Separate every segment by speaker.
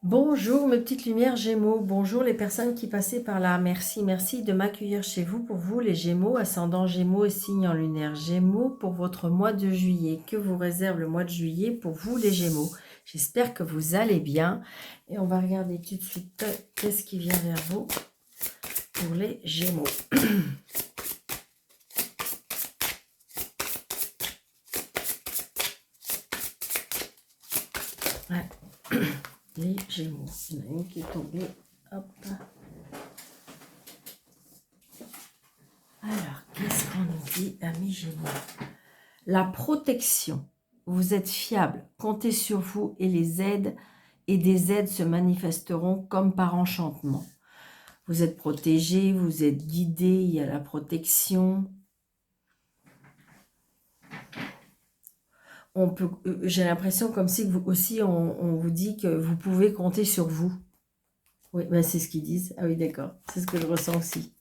Speaker 1: Bonjour mes petites lumières Gémeaux, bonjour les personnes qui passaient par là, merci de m'accueillir chez vous, pour vous les Gémeaux, ascendant Gémeaux et signe en lunaire Gémeaux pour votre mois de juillet. Que vous réserve le mois de juillet pour vous les Gémeaux? J'espère que vous allez bien et on va regarder tout de suite qu'est-ce qui vient vers vous pour les Gémeaux. Ouais. Les Gémeaux, il y en a une qui est tombée, hop. Alors, qu'est-ce qu'on nous dit, amis Gémeaux? La protection. Vous êtes fiable, comptez sur vous et les aides et des aides se manifesteront comme par enchantement. Vous êtes protégé, vous êtes guidé, il y a la protection. J'ai l'impression comme si vous aussi on vous dit que vous pouvez compter sur vous. Oui, ben c'est ce qu'ils disent. Ah oui, d'accord, c'est ce que je ressens aussi.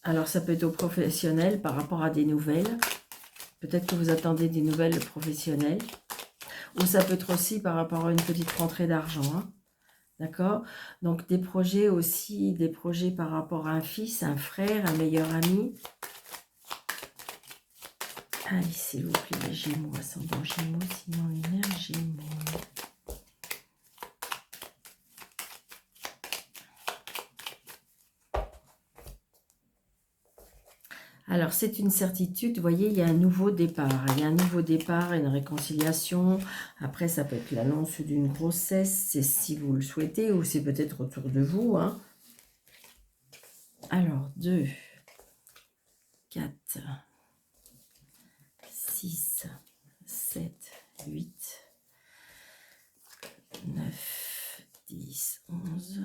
Speaker 1: Alors ça peut être au professionnel par rapport à des nouvelles. Peut-être que vous attendez des nouvelles professionnelles. Ou ça peut être aussi par rapport à une petite rentrée d'argent. Hein. D'accord? Donc des projets aussi, des projets par rapport à un fils, un frère, un meilleur ami. Allez, s'il vous plaît, les Gémeaux, ascendant Gémeaux, sinon lunaire Gémeaux. Alors, c'est une certitude, vous voyez, il y a un nouveau départ. Il y a un nouveau départ, une réconciliation. Après, ça peut être l'annonce d'une grossesse, c'est si vous le souhaitez, ou c'est peut-être autour de vous. Hein. Alors, 2, 4, 6, 7, 8, 9, 10, 11, 12,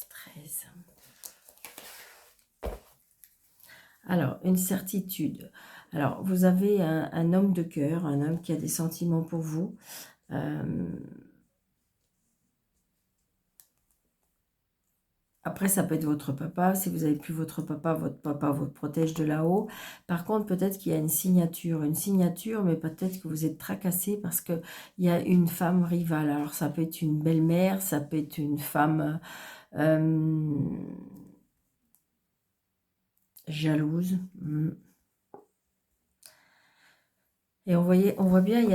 Speaker 1: 13. Alors, une certitude. Alors, vous avez un homme de cœur, un homme qui a des sentiments pour vous. Après, ça peut être votre papa. Si vous n'avez plus votre papa vous protège de là-haut. Par contre, peut-être qu'il y a une signature, mais peut-être que vous êtes tracassé parce qu'il y a une femme rivale. Alors, ça peut être une belle-mère, ça peut être une femme jalouse. Et on voit bien, il y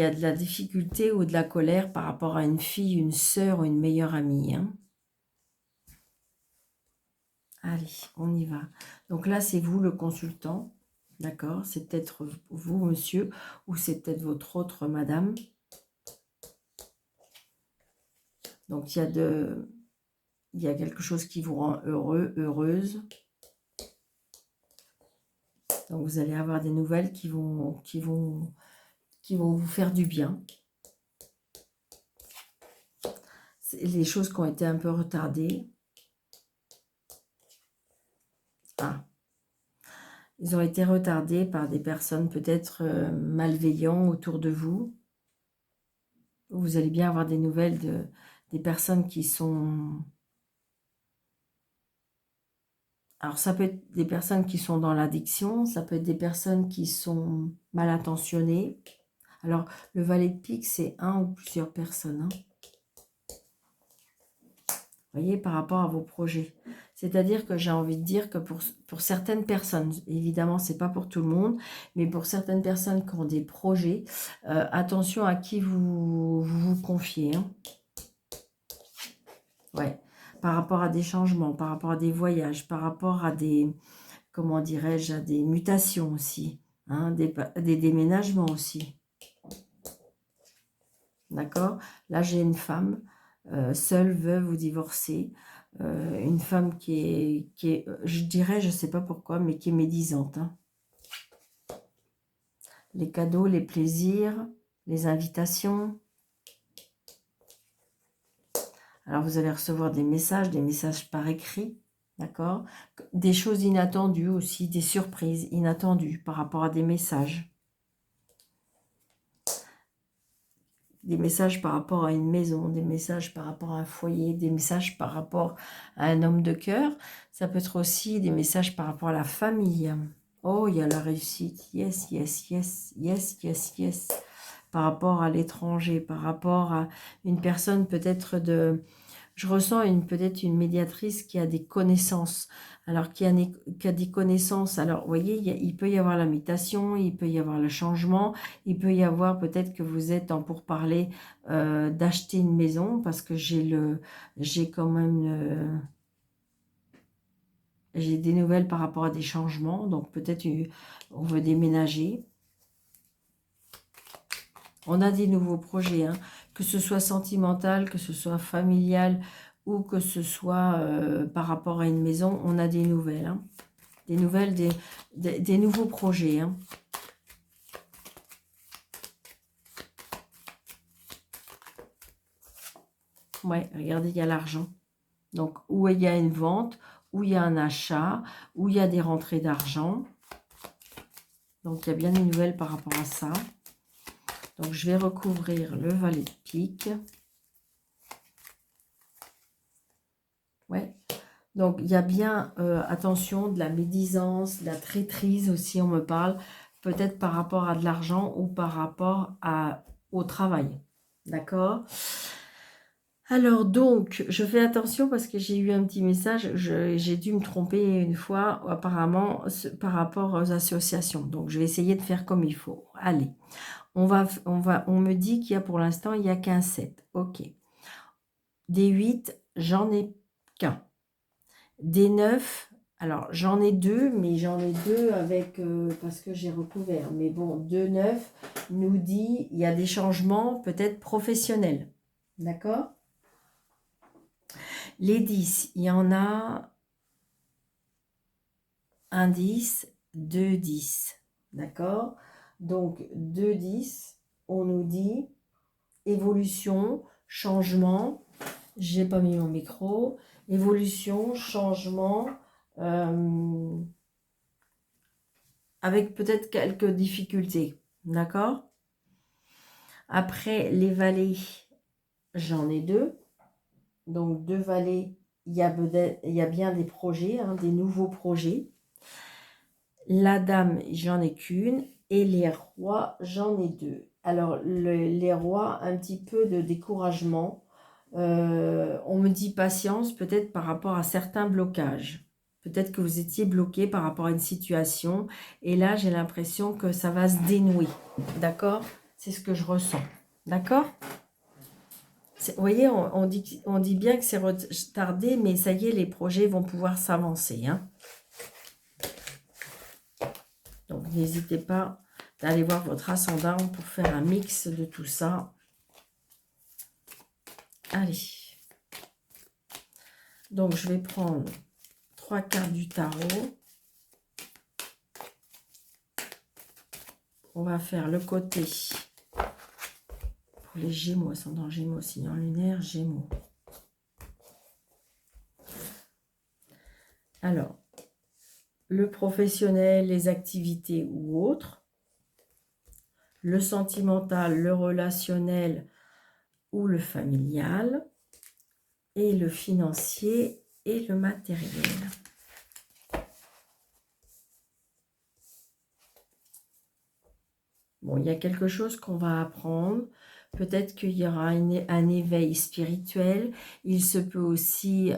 Speaker 1: a de la difficulté ou de la colère par rapport à une fille, une sœur ou une meilleure amie. Hein. Allez, on y va. Donc là, c'est vous le consultant. D'accord? C'est peut-être vous, monsieur, ou c'est peut-être votre autre madame. Donc, il y a quelque chose qui vous rend heureux, heureuse. Donc, vous allez avoir des nouvelles qui vont vous faire du bien. Les choses qui ont été un peu retardées. Ah. Ils ont été retardés par des personnes peut-être malveillantes autour de vous. Vous allez bien avoir des nouvelles des personnes qui sont... Alors, ça peut être des personnes qui sont dans l'addiction, ça peut être des personnes qui sont mal intentionnées. Alors, le valet de pique, c'est un ou plusieurs personnes. Hein. Vous voyez, par rapport à vos projets. C'est-à-dire que j'ai envie de dire que pour certaines personnes, évidemment, ce n'est pas pour tout le monde, mais pour certaines personnes qui ont des projets, attention à qui vous confiez. Hein. Ouais. Par rapport à des changements, par rapport à des voyages, par rapport à des, comment dirais-je, à des mutations aussi, hein, des déménagements aussi. D'accord? Là, j'ai une femme, seule, veuve ou divorcée, une femme qui est, je dirais, je ne sais pas pourquoi, mais qui est médisante. Hein. Les cadeaux, les plaisirs, les invitations. Alors, vous allez recevoir des messages par écrit. D'accord? Des choses inattendues aussi, des surprises inattendues par rapport à des messages. Des messages par rapport à une maison, des messages par rapport à un foyer, des messages par rapport à un homme de cœur. Ça peut être aussi des messages par rapport à la famille. Oh, il y a la réussite. Yes, yes, yes, yes, yes, yes. Par rapport à l'étranger, par rapport à une personne peut-être de... Je ressens peut-être une médiatrice qui a des connaissances. Alors, qui a des connaissances. Alors, vous voyez, il peut y avoir la mutation, il peut y avoir le changement, il peut y avoir peut-être que vous êtes en pourparlers d'acheter une maison parce que j'ai quand même... j'ai des nouvelles par rapport à des changements. Donc, peut-être on veut déménager. On a des nouveaux projets, hein, que ce soit sentimental, que ce soit familial ou que ce soit par rapport à une maison, on a des nouvelles. Hein. Des nouvelles, des nouveaux projets. Hein. Ouais, regardez, il y a l'argent. Donc, où il y a une vente, où il y a un achat, où il y a des rentrées d'argent. Donc, il y a bien des nouvelles par rapport à ça. Donc, je vais recouvrir le valet de pique. Ouais. Donc, il y a bien, attention, de la médisance, de la traîtrise aussi, on me parle. Peut-être par rapport à de l'argent ou par rapport au travail. D'accord? Alors, donc, je fais attention parce que j'ai eu un petit message. J'ai dû me tromper une fois, apparemment, par rapport aux associations. Donc, je vais essayer de faire comme il faut. Allez, on me dit qu'il y a pour l'instant, il n'y a qu'un 7. Ok. Des 8, j'en ai qu'un. Des 9, alors j'en ai deux, mais j'en ai deux avec, parce que j'ai recouvert. Mais bon, 2, 9 nous dit, il y a des changements peut-être professionnels. D'accord? Les 10, il y en a un 10, 2 10. D'accord? Donc 2 10, on nous dit évolution, changement. J'ai pas mis mon micro. Évolution, changement. Avec peut-être quelques difficultés. D'accord? Après, les vallées, j'en ai deux. Donc, deux vallées, il y a bien des projets, hein, des nouveaux projets. La dame, j'en ai qu'une. Et les rois, j'en ai deux. Alors, les rois, un petit peu de découragement. On me dit patience, peut-être par rapport à certains blocages. Peut-être que vous étiez bloqué par rapport à une situation. Et là, j'ai l'impression que ça va se dénouer. D'accord? C'est ce que je ressens. D'accord? Vous voyez, on dit bien que c'est retardé, mais ça y est, les projets vont pouvoir s'avancer. Hein? Donc, n'hésitez pas d'aller voir votre ascendant pour faire un mix de tout ça. Allez. Donc, je vais prendre 3 cartes du tarot. On va faire le côté pour les Gémeaux, ascendant Gémeaux, signe lunaire, Gémeaux. Alors, le professionnel, les activités ou autres, le sentimental, le relationnel ou le familial, et le financier et le matériel. Bon, il y a quelque chose qu'on va apprendre. Peut-être qu'il y aura un éveil spirituel. Il se peut aussi,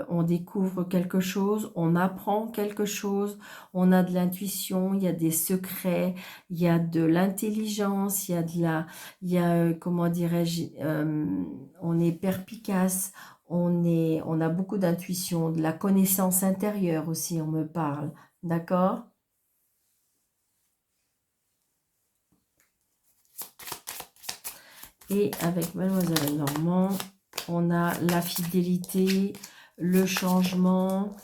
Speaker 1: on découvre quelque chose, on apprend quelque chose, on a de l'intuition, il y a des secrets, il y a de l'intelligence, comment dirais-je, on est perspicace, on a beaucoup d'intuition, de la connaissance intérieure aussi, on me parle. D'accord ? Et avec Mademoiselle Normand, on a la fidélité, le changement.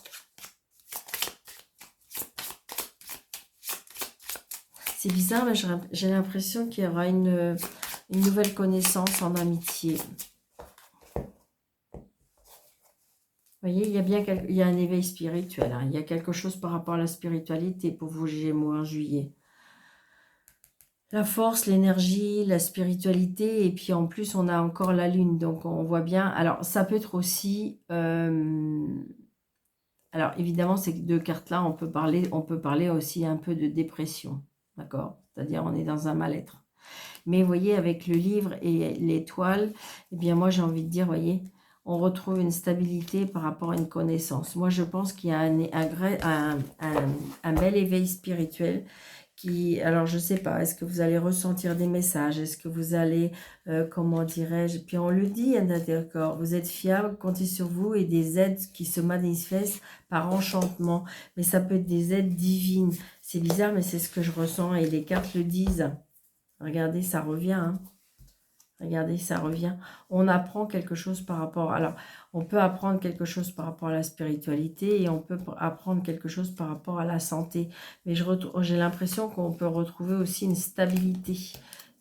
Speaker 1: C'est bizarre, mais j'ai l'impression qu'il y aura une nouvelle connaissance en amitié. Vous voyez, il y a un éveil spirituel. Hein. Il y a quelque chose par rapport à la spiritualité pour vous, Gémeaux, en juillet. La force, l'énergie, la spiritualité, et puis en plus, on a encore la lune, donc on voit bien. Alors, ça peut être aussi Alors, évidemment, ces deux cartes-là, on peut parler aussi un peu de dépression, d'accord? C'est-à-dire, on est dans un mal-être. Mais vous voyez, avec le livre et l'étoile, eh bien, moi, j'ai envie de dire, vous voyez, on retrouve une stabilité par rapport à une connaissance. Moi, je pense qu'il y a un bel éveil spirituel qui, alors je sais pas, est-ce que vous allez ressentir des messages, est-ce que vous allez, comment dirais-je, puis on le dit, Anna Delcor, vous êtes fiable, comptez sur vous et des aides qui se manifestent par enchantement, mais ça peut être des aides divines. C'est bizarre, mais c'est ce que je ressens et les cartes le disent. Regardez, ça revient, hein. Regardez, ça revient. On apprend quelque chose par rapport... Alors, on peut apprendre quelque chose par rapport à la spiritualité et on peut apprendre quelque chose par rapport à la santé. Mais j'ai l'impression qu'on peut retrouver aussi une stabilité.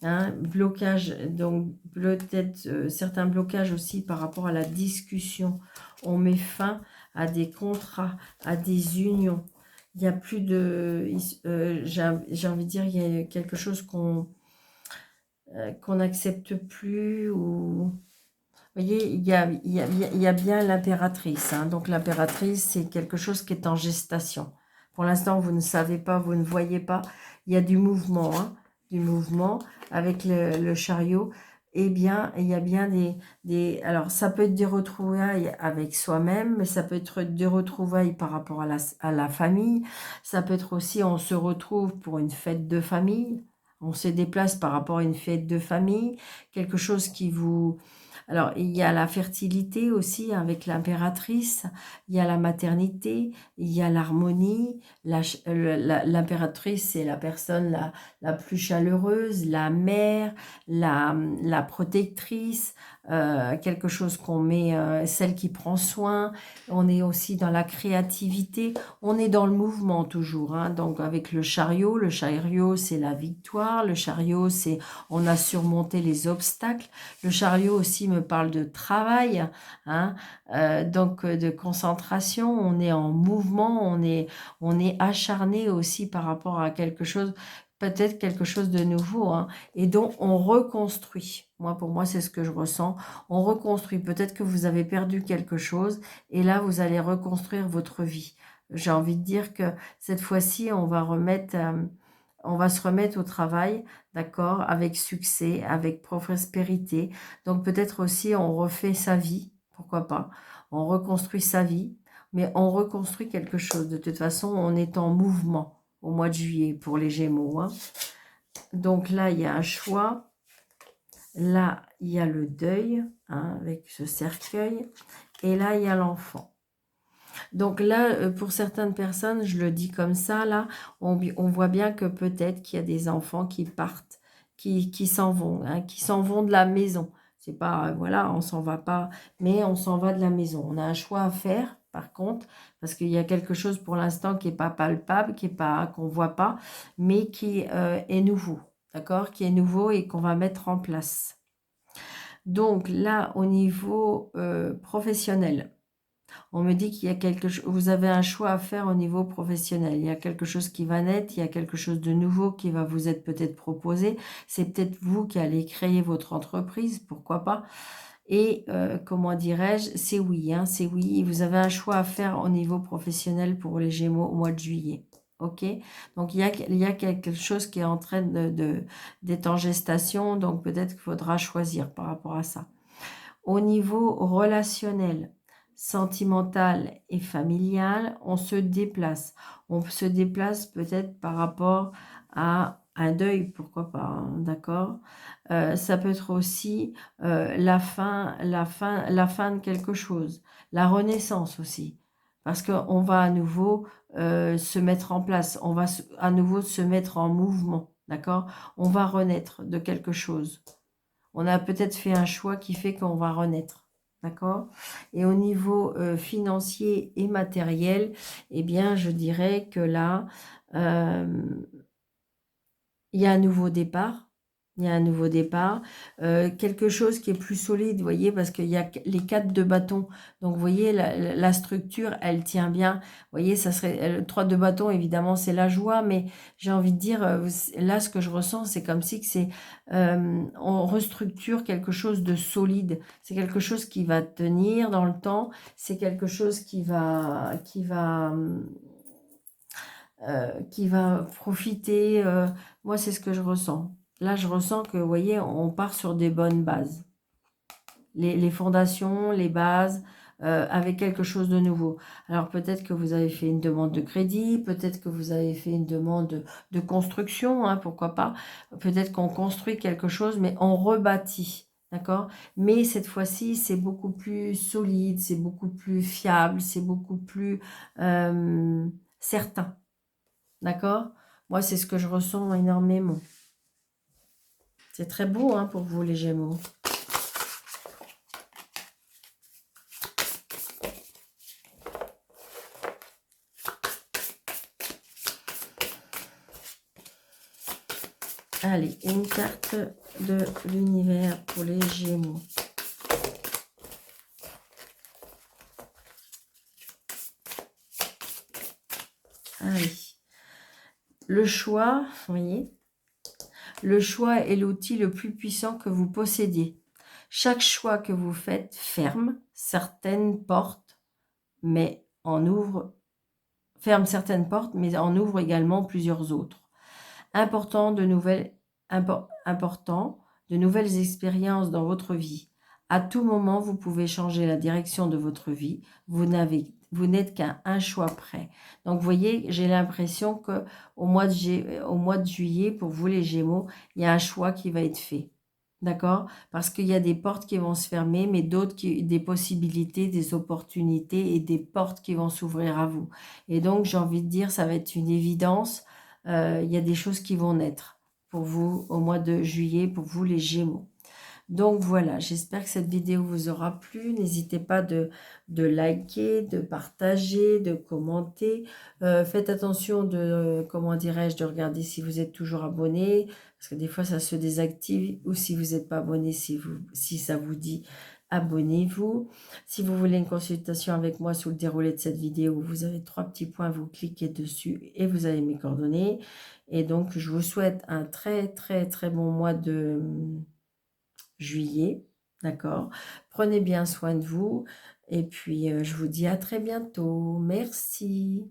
Speaker 1: Hein, blocage, donc peut-être certains blocages aussi par rapport à la discussion. On met fin à des contrats, à des unions. Il n'y a plus de... j'ai envie de dire, il y a quelque chose qu'on n'accepte plus. Ou... Vous voyez, il y a bien l'impératrice. Hein. Donc l'impératrice, c'est quelque chose qui est en gestation. Pour l'instant, vous ne savez pas, vous ne voyez pas. Il y a du mouvement, hein, du mouvement avec le chariot. Eh bien, il y a bien alors, ça peut être des retrouvailles avec soi-même, mais ça peut être des retrouvailles par rapport à la famille. Ça peut être aussi, on se retrouve pour une fête de famille. On se déplace par rapport à une fête de famille. Quelque chose qui vous... Alors, il y a la fertilité aussi avec l'impératrice, il y a la maternité, il y a l'harmonie. L'impératrice, c'est la personne la plus chaleureuse, la mère, la protectrice, quelque chose qu'on met, celle qui prend soin. On est aussi dans la créativité, on est dans le mouvement toujours. Hein, donc, avec le chariot, c'est la victoire, le chariot, c'est on a surmonté les obstacles. Le chariot aussi me parle de travail, hein, donc de concentration, on est en mouvement, on est acharné aussi par rapport à quelque chose, peut-être quelque chose de nouveau, hein, et donc on reconstruit. Moi, pour moi, c'est ce que je ressens. On reconstruit. Peut-être que vous avez perdu quelque chose et là, vous allez reconstruire votre vie. J'ai envie de dire que cette fois-ci, on va se remettre au travail, d'accord, avec succès, avec prospérité. Donc peut-être aussi on refait sa vie, pourquoi pas. On reconstruit sa vie, mais on reconstruit quelque chose. De toute façon, on est en mouvement au mois de juillet pour les Gémeaux. Hein. Donc là, il y a un choix. Là, il y a le deuil, hein, avec ce cercueil. Et là, il y a l'enfant. Donc là, pour certaines personnes, je le dis comme ça, là, on voit bien que peut-être qu'il y a des enfants qui partent, qui s'en vont, hein, qui s'en vont de la maison. C'est pas, voilà, on s'en va pas, mais on s'en va de la maison. On a un choix à faire, par contre, parce qu'il y a quelque chose pour l'instant qui n'est pas palpable, qu'on voit pas, mais qui est nouveau, d'accord, qui est nouveau et qu'on va mettre en place. Donc là, au niveau professionnel, on me dit qu'il y a quelque chose, vous avez un choix à faire au niveau professionnel. Il y a quelque chose qui va naître, il y a quelque chose de nouveau qui va vous être peut-être proposé. C'est peut-être vous qui allez créer votre entreprise, pourquoi pas. Et comment dirais-je, c'est oui, hein, c'est oui. Vous avez un choix à faire au niveau professionnel pour les Gémeaux au mois de juillet. Ok, donc il y a quelque chose qui est en train d'être en gestation, donc peut-être qu'il faudra choisir par rapport à ça. Au niveau relationnel, sentimental et familial, on se déplace. On se déplace peut-être par rapport à un deuil, pourquoi pas, hein, d'accord. Ça peut être aussi la fin de quelque chose, la renaissance aussi, parce qu'on va à nouveau se mettre en place, on va à nouveau se mettre en mouvement, d'accord. On va renaître de quelque chose. On a peut-être fait un choix qui fait qu'on va renaître. D'accord? Et au niveau financier et matériel, eh bien, je dirais que là, il y a un nouveau départ. Il y a un nouveau départ, quelque chose qui est plus solide, vous voyez, parce qu'il y a les 4 de bâton. Donc, vous voyez, la structure, elle tient bien. Vous voyez, ça serait le 3 de bâton, évidemment, c'est la joie, mais j'ai envie de dire, là, ce que je ressens, c'est comme si que c'est, on restructure quelque chose de solide. C'est quelque chose qui va tenir dans le temps. C'est quelque chose qui va profiter. Moi, c'est ce que je ressens. Là, je ressens que, vous voyez, on part sur des bonnes bases. Les fondations, les bases, avec quelque chose de nouveau. Alors, peut-être que vous avez fait une demande de crédit, peut-être que vous avez fait une demande de construction, hein, pourquoi pas. Peut-être qu'on construit quelque chose, mais on rebâtit. D'accord? Mais cette fois-ci, c'est beaucoup plus solide, c'est beaucoup plus fiable, c'est beaucoup plus certain. D'accord? Moi, c'est ce que je ressens énormément. C'est très beau hein, pour vous, les Gémeaux. Allez, une carte de l'univers pour les Gémeaux. Allez. Le choix, vous voyez, le choix est l'outil le plus puissant que vous possédiez. Chaque choix que vous faites ferme certaines portes, mais en ouvre, ferme certaines portes, mais en ouvre également plusieurs autres. Important, de nouvelles expériences dans votre vie. À tout moment, vous pouvez changer la direction de votre vie. Vous n'êtes qu'à un choix près. Donc, vous voyez, j'ai l'impression que au mois de juillet, pour vous les Gémeaux, il y a un choix qui va être fait. D'accord? Parce qu'il y a des portes qui vont se fermer, mais d'autres, des possibilités, des opportunités et des portes qui vont s'ouvrir à vous. Et donc, j'ai envie de dire, ça va être une évidence. Il y a des choses qui vont naître pour vous au mois de juillet, pour vous les Gémeaux. Donc voilà, j'espère que cette vidéo vous aura plu. N'hésitez pas de liker, de partager, de commenter. Faites attention de, comment dirais-je, de regarder si vous êtes toujours abonné, parce que des fois ça se désactive, ou si vous n'êtes pas abonné, si ça vous dit, abonnez-vous. Si vous voulez une consultation avec moi sous le déroulé de cette vidéo, vous avez 3 petits points, vous cliquez dessus et vous avez mes coordonnées. Et donc, je vous souhaite un très, très, très bon mois de juillet, d'accord? Prenez bien soin de vous et puis je vous dis à très bientôt. Merci.